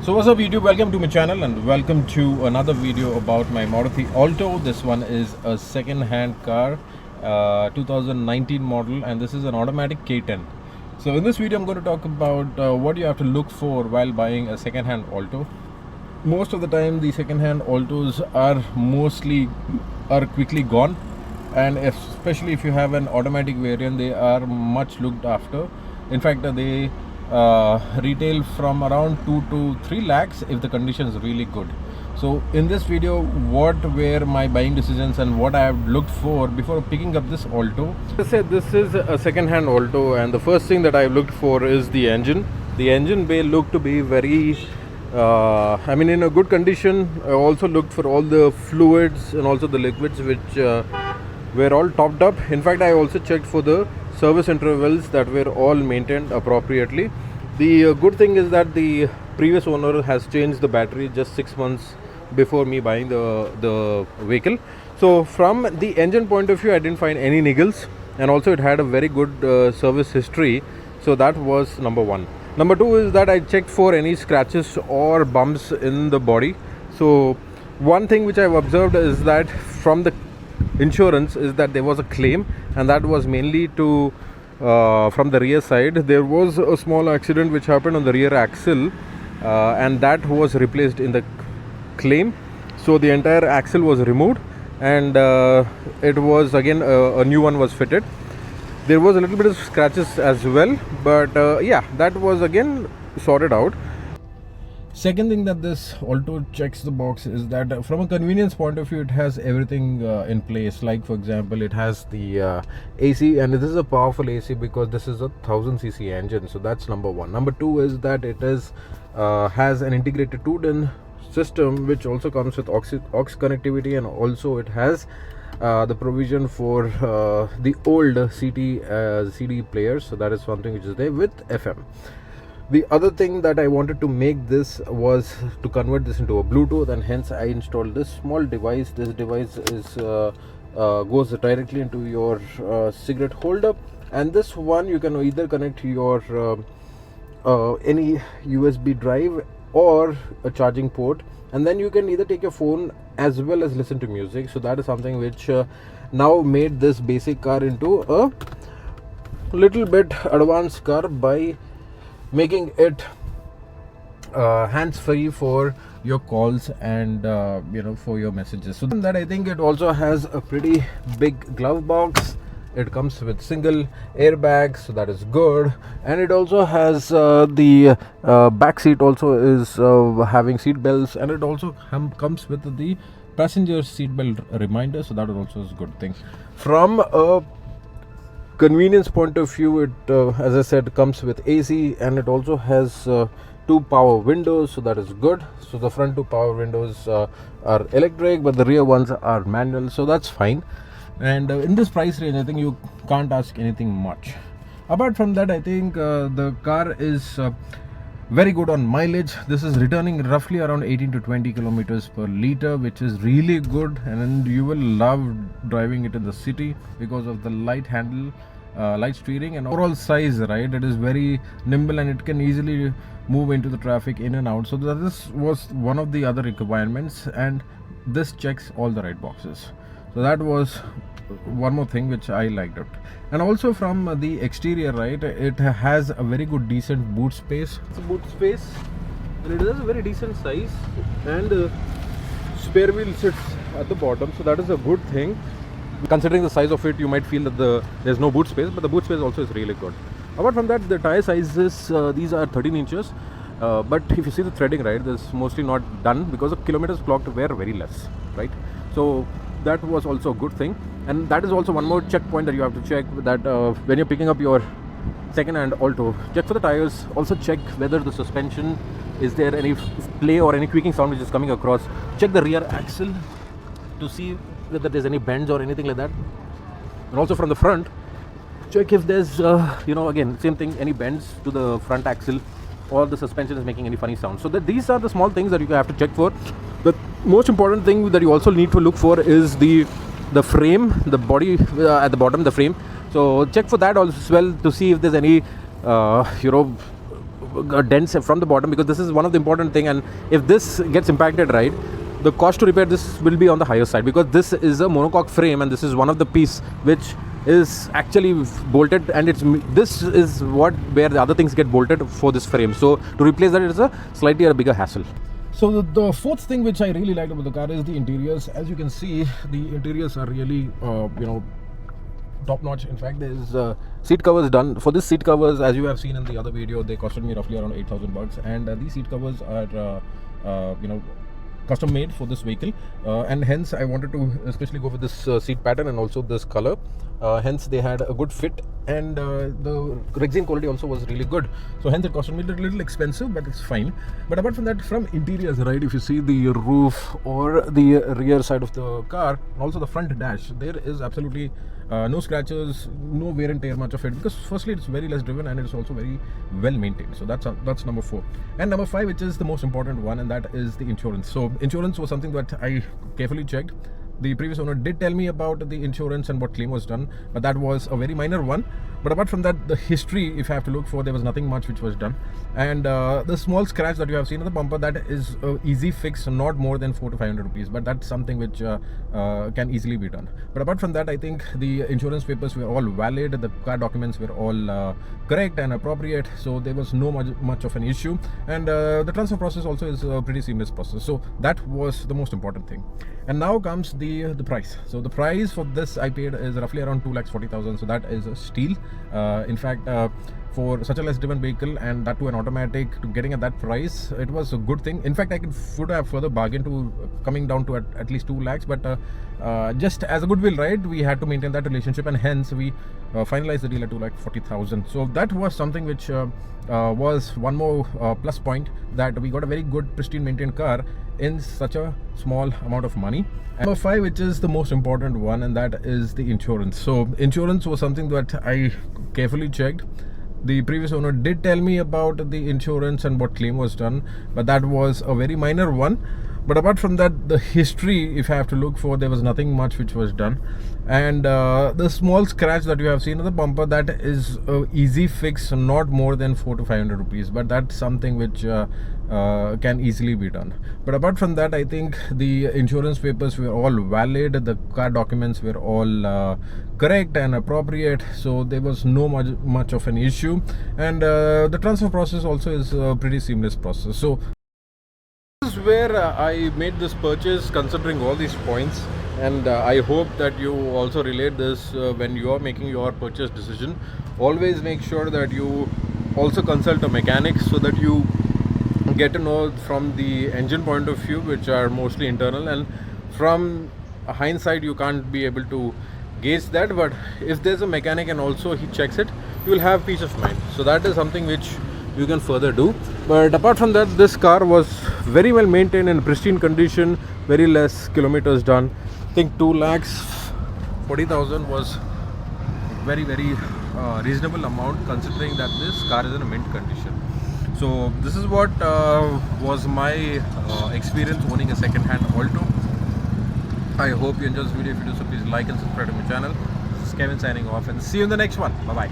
So what's up YouTube, welcome to my channel and welcome to another video about my Maruti Alto. This one is a second hand car, 2019 model, and this is an automatic K10. So in this video I'm going to talk about what you have to look for while buying a second hand Alto. Most of the time the second hand Altos are quickly gone, and especially if you have an automatic variant, they are much looked after. In fact, they retail from around 2 to 3 lakhs if the condition is really good. So in this video, what were my buying decisions and what I have looked for before picking up this Alto. As I said, this is a second hand Alto, and the first thing that I looked for is the engine. The engine bay looked to be very in a good condition. I also looked for all the fluids and also the liquids which were all topped up. In fact, I also checked for the service intervals that were all maintained appropriately. The good thing is that the previous owner has changed the battery just 6 months before me buying the vehicle. So from the engine point of view, I didn't find any niggles, and also it had a very good service history. So that was number one. Number two is that I checked for any scratches or bumps in the body. So one thing which I've observed is that from the insurance is that there was a claim, and that was mainly to from the rear side. There was a small accident which happened on the rear axle, and that was replaced in the claim. So the entire axle was removed, and it was again a new one was fitted. There was a little bit of scratches as well, but that was again sorted out. Second thing that this Alto checks the box is that from a convenience point of view, it has everything in place. Like for example, it has the AC, and this is a powerful AC because this is a 1000cc engine. So that's number one. Number two is that it is has an integrated 2-DIN system which also comes with aux connectivity, and also it has the provision for the old CD players. So that is something which is there with FM. The other thing that I wanted to make this was to convert this into a Bluetooth, and hence I installed this small device. This device is goes directly into your cigarette holder, and this one you can either connect to your any USB drive or a charging port, and then you can either take your phone as well as listen to music. So that is something which now made this basic car into a little bit advanced car by making it hands-free for your calls and for your messages. So that I think it also has a pretty big glove box. It comes with single airbags, so that is good, and it also has the back seat also is having seat belts, and it also comes with the passenger seat belt reminder. So that also is a good thing. From a convenience point of view, it as I said, comes with AC, and it also has 2 power windows, so that is good. So the front 2 power windows are electric, but the rear ones are manual, so that's fine. And in this price range, I think you can't ask anything much. Apart from that, I think the car is very good on mileage. This is returning roughly around 18 to 20 kilometers per liter, which is really good, and you will love driving it in the city because of the light handle, light steering, and overall size, right? It is very nimble, and it can easily move into the traffic in and out. So this was one of the other requirements, and this checks all the right boxes. So that was one more thing which I liked it. And also from the exterior, right, it has a very good decent boot space. It's a boot space, and it is a very decent size, and spare wheel sits at the bottom, so that is a good thing. Considering the size of it, you might feel that there's no boot space, but the boot space also is really good. Apart from that, the tire sizes, these are 13 inches, but if you see the threading, right, this is mostly not done because the kilometers clocked were very less, right? So that was also a good thing, and that is also one more checkpoint that you have to check, that when you're picking up your second hand Alto, check for the tires. Also check whether the suspension, is there any play or any creaking sound which is coming across. Check the rear axle to see whether there's any bends or anything like that, and also from the front, check if there's again same thing, any bends to the front axle or the suspension is making any funny sound. So these are the small things that you have to check for. The most important thing that you also need to look for is the frame, the body at the bottom, the frame. So check for that as well to see if there's any dents from the bottom, because this is one of the important thing, and if this gets impacted, right, the cost to repair this will be on the higher side, because this is a monocoque frame and this is one of the piece which is actually bolted, and this is where the other things get bolted for this frame. So to replace that, it's a slightly a bigger hassle. So the fourth thing which I really liked about the car is the interiors. As you can see, the interiors are really top notch. In fact, there's seat covers done. For this seat covers, as you have seen in the other video, they costed me roughly around 8,000 bucks, and these seat covers are custom made for this vehicle, and hence I wanted to especially go with this seat pattern and also this color. Hence they had a good fit, and the resin quality also was really good, so hence it costed me a little expensive, but it's fine. But apart from that, from interiors, right, if you see the roof or the rear side of the car and also the front dash, there is absolutely no scratches, no wear and tear much of it, because firstly it's very less driven and it's also very well maintained. So that's number 4. And number 5, which is the most important one, and that is the insurance. So insurance was something that I carefully checked. The previous owner did tell me about the insurance and what claim was done, but that was a very minor one. But apart from that, the history, if I have to look for, there was nothing much which was done. And the small scratch that you have seen on the bumper, that is easy fix, not more than 400 to 500 rupees, but that's something which can easily be done. But apart from that, I think the insurance papers were all valid, the car documents were all correct and appropriate, so there was no much of an issue. And the transfer process also is a pretty seamless process, so that was the most important thing. And now comes the price. So the price for this I paid is roughly around 2,40,000. So that is a steal. In fact, for such a less driven vehicle, and that to an automatic, to getting at that price, it was a good thing. In fact, I would have further bargained to coming down to at least 2 lakhs, but just as a goodwill, right, we had to maintain that relationship, and hence we finalized the deal at 2,40,000. So that was something which was one more plus point, that we got a very good pristine maintained car in such a small amount of money. And number 5, which is the most important one, and that is the insurance. So insurance was something that I carefully checked. The previous owner did tell me about the insurance and what claim was done, but that was a very minor one. But apart from that, the history, if I have to look for, there was nothing much which was done. And the small scratch that you have seen on the bumper, that is easy fix, not more than 400 to 500 rupees, but that's something which can easily be done. But apart from that, I think the insurance papers were all valid, the car documents were all correct and appropriate, so there was no much of an issue. And the transfer process also is a pretty seamless process. So this is where I made this purchase, considering all these points, and I hope that you also relate this when you are making your purchase decision. Always make sure that you also consult a mechanic, so that you get to know from the engine point of view, which are mostly internal, and from hindsight you can't be able to gauge that. But if there's a mechanic and also he checks it, you will have peace of mind. So that is something which you can further do. But apart from that, this car was very well maintained in pristine condition, very less kilometers done. I think 2,40,000 was very reasonable amount, considering that this car is in a mint condition. So this is what was my experience owning a second-hand Alto. I hope you enjoyed this video. If you do, so please like and subscribe to my channel. This is Kevin signing off, and see you in the next one. Bye bye.